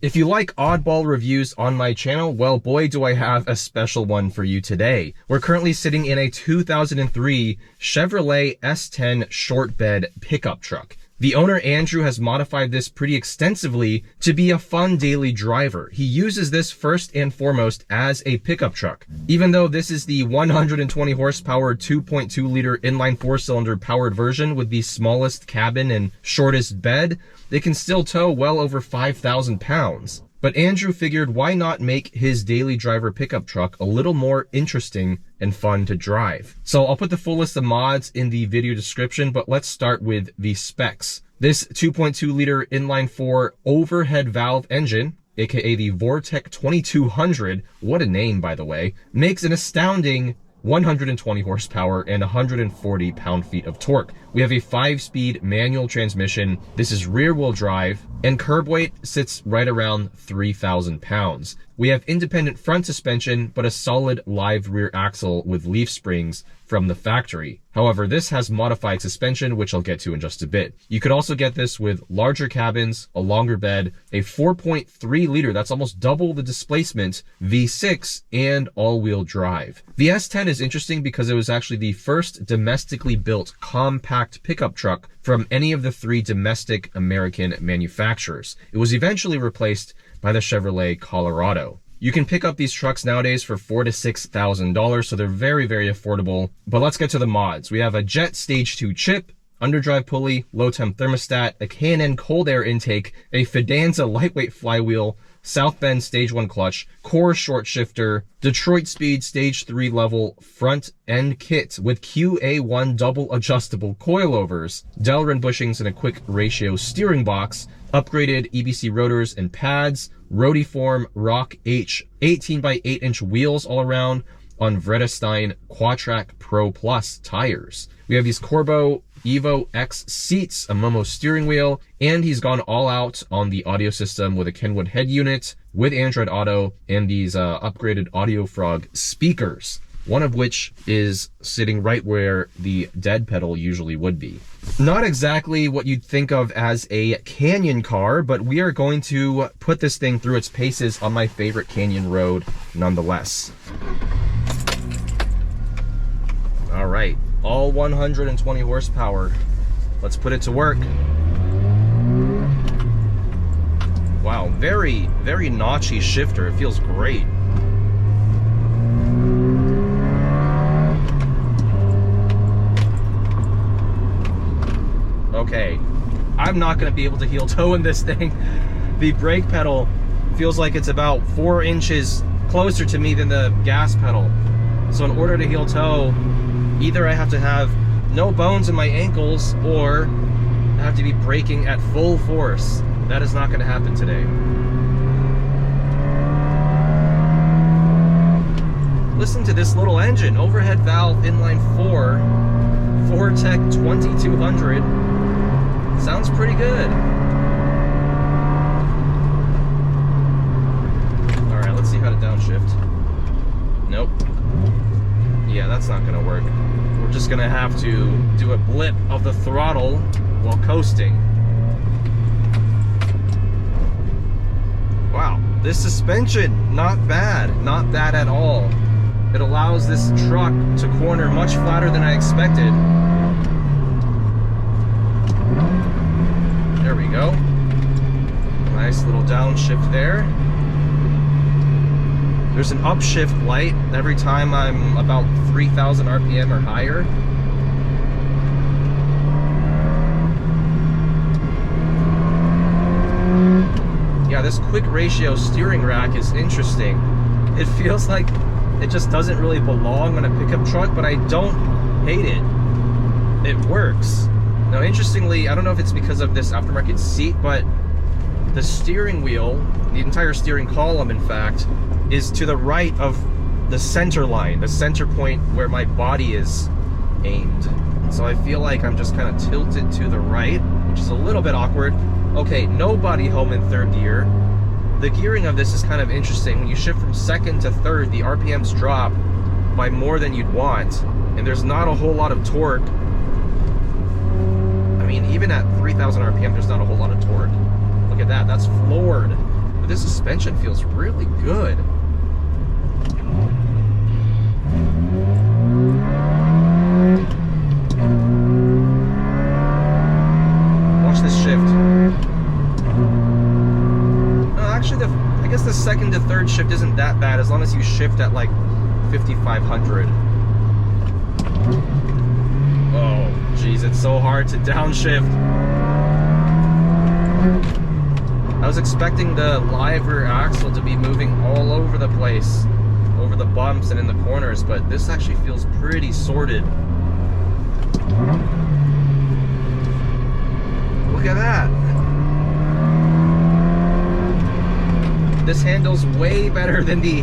If you like oddball reviews on my channel, well, boy, do I have a special one for you today. We're currently sitting in a 2003 Chevrolet S-10 short bed pickup truck. The owner, Andrew, has modified this pretty extensively to be a fun daily driver. He uses this first and foremost as a pickup truck. Even though this is the 120 horsepower 2.2 liter inline 4-cylinder powered version with the smallest cabin and shortest bed, they can still tow well over 5,000 pounds. But Andrew figured, why not make his daily driver pickup truck a little more interesting and fun to drive? So I'll put the full list of mods in the video description, but let's start with the specs. This 2.2 liter inline 4 overhead valve engine, aka the Vortec 2200, what a name by the way, makes an astounding 120 horsepower and 140 pound-feet of torque. We have a 5-speed manual transmission. This is rear-wheel drive, and curb weight sits right around 3,000 pounds. We have independent front suspension, but a solid live rear axle with leaf springs from the factory. However, this has modified suspension, which I'll get to in just a bit. You could also get this with larger cabins, a longer bed, a 4.3 liter, that's almost double the displacement, V6, and all-wheel drive. The S-10 is interesting because it was actually the first domestically built compact pickup truck from any of the 3 domestic American manufacturers. It was eventually replaced by the Chevrolet Colorado. You can pick up these trucks nowadays for $4,000 to $6,000, so they're very, very affordable. But let's get to the mods. We have a Jet Stage 2 chip, underdrive pulley, low temp thermostat, a K&N cold air intake, a Fidanza lightweight flywheel, Southbend Stage 1 clutch, Core short shifter, Detroit Speed Stage 3 level front end kit with QA1 double adjustable coilovers, Delrin bushings and a quick ratio steering box, upgraded EBC rotors and pads, Rotiform ROC-H 18 by 8 inch wheels all around on Vredestein Quatrac Pro Plus tires. We have these Corbeau Evo X seats, a Momo steering wheel, and he's gone all out on the audio system with a Kenwood head unit with Android Auto and these upgraded Audiofrog speakers, one of which is sitting right where the dead pedal usually would be. Not exactly what you'd think of as a canyon car, but we are going to put this thing through its paces on my favorite canyon road nonetheless. All right, all 120 horsepower. Let's put it to work. Wow, very, very notchy shifter. It feels great. Okay, I'm not going to be able to heel toe in this thing. The brake pedal feels like it's about 4 inches closer to me than the gas pedal. So in order to heel toe, either I have to have no bones in my ankles or I have to be braking at full force. That is not going to happen today. Listen to this little engine, overhead valve inline 4, Vortec 2200. Sounds pretty good. All right, let's see how to downshift. Nope. Yeah, that's not gonna work. We're just gonna have to do a blip of the throttle while coasting. Wow, this suspension, not bad at all. It allows this truck to corner much flatter than I expected. There we go. Nice little downshift there. There's an upshift light every time I'm about 3,000 RPM or higher. Yeah, this quick ratio steering rack is interesting. It feels like it just doesn't really belong on a pickup truck, but I don't hate it. It works. Now, interestingly, I don't know if it's because of this aftermarket seat, but the steering wheel, the entire steering column, in fact, is to the right of the center line, the center point where my body is aimed. So I feel like I'm just kind of tilted to the right, which is a little bit awkward. Okay, no body home in third gear. The gearing of this is kind of interesting. When you shift from second to third, the RPMs drop by more than you'd want, and there's not a whole lot of torque. I mean, even at 3,000 RPM, there's not a whole lot of torque. Look at that, that's floored. but this suspension feels really good. Watch this shift. No, actually, I guess the second to third shift isn't that bad as long as you shift at like 5,500. Oh, geez, it's so hard to downshift. I was expecting the live rear axle to be moving all over the place, over the bumps and in the corners, but this actually feels pretty sorted. Look at that. This handles way better than the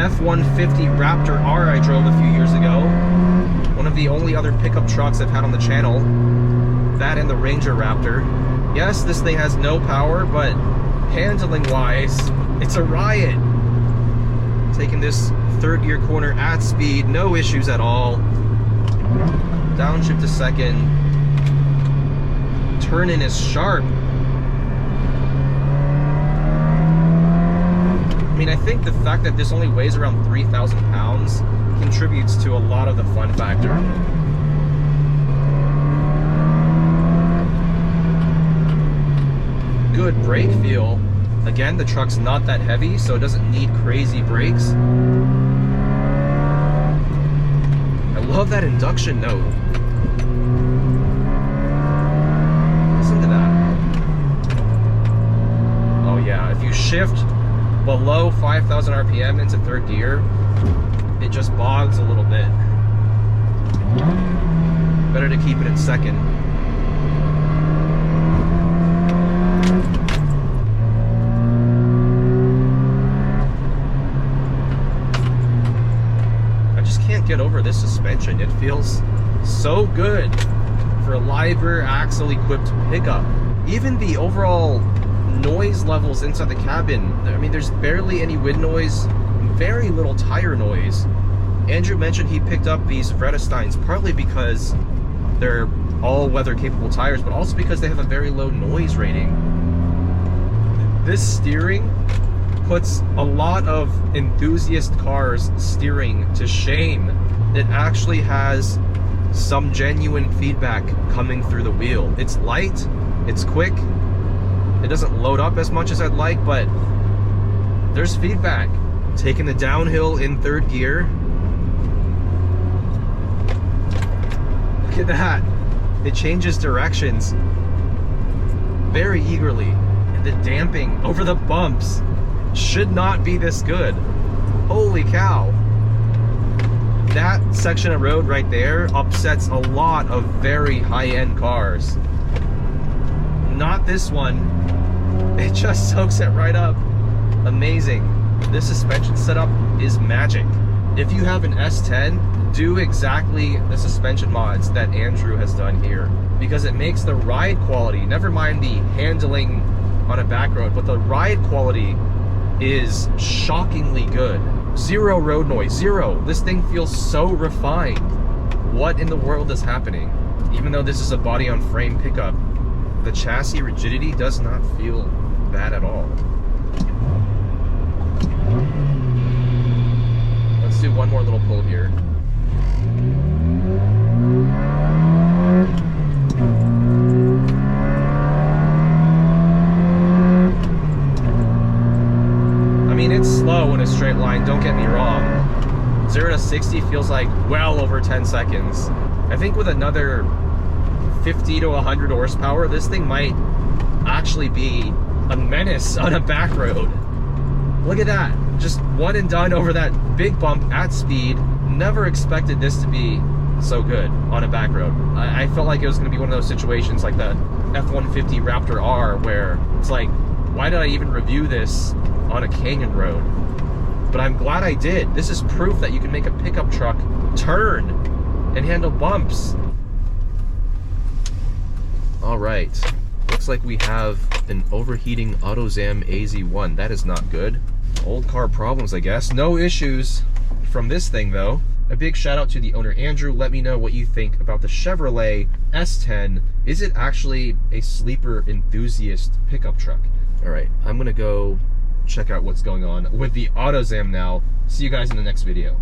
F-150 Raptor R I drove a few years ago. One of the only other pickup trucks I've had on the channel. That and the Ranger Raptor. Yes, this thing has no power, but handling-wise, it's a riot. Taking this third gear corner at speed, no issues at all. Downshift to second. Turn-in is sharp. I mean, I think the fact that this only weighs around 3,000 pounds contributes to a lot of the fun factor. Good brake feel. Again, the truck's not that heavy, so it doesn't need crazy brakes. I love that induction note. Listen to that. Oh yeah, if you shift below 5,000 RPM into third gear, it just bogs a little bit. Better to keep it in second. Get over this suspension. It feels so good for a live rear axle equipped pickup. Even the overall noise levels inside the cabin, I mean, there's barely any wind noise, very little tire noise. Andrew mentioned he picked up these Vredesteins partly because they're all-weather capable tires, but also because they have a very low noise rating. This steering puts a lot of enthusiast cars steering to shame. It actually has some genuine feedback coming through the wheel. It's light, it's quick, it doesn't load up as much as I'd like, but there's feedback. Taking the downhill in third gear. Look at that. It changes directions very eagerly. And the damping over the bumps should not be this good. Holy cow. That section of road right there upsets a lot of very high-end cars. Not this one. It just soaks it right up. Amazing. This suspension setup is magic. If you have an S-10, do exactly the suspension mods that Andrew has done here, because it makes the ride quality, never mind the handling on a back road, but the ride quality is shockingly good. Zero road noise, zero. This thing feels so refined. What in the world is happening? Even though this is a body on frame pickup, the chassis rigidity does not feel bad at all. Let's do one more little pull here. I mean, it's slow in a straight line, don't get me wrong. 0 to 60 feels like well over 10 seconds. I think with another 50 to 100 horsepower, this thing might actually be a menace on a back road. Look at that. Just one and done over that big bump at speed. Never expected this to be so good on a back road. I felt like it was going to be one of those situations like the F-150 Raptor R where it's like, why did I even review this on a canyon road? But I'm glad I did. This is proof that you can make a pickup truck turn and handle bumps. All right, looks like we have an overheating AutoZam AZ1. That is not good. Old car problems, I guess. No issues from this thing though. A big shout out to the owner, Andrew. Let me know what you think about the Chevrolet S-10. Is it actually a sleeper enthusiast pickup truck? All right, I'm gonna go check out what's going on with the AutoZam now. See you guys in the next video.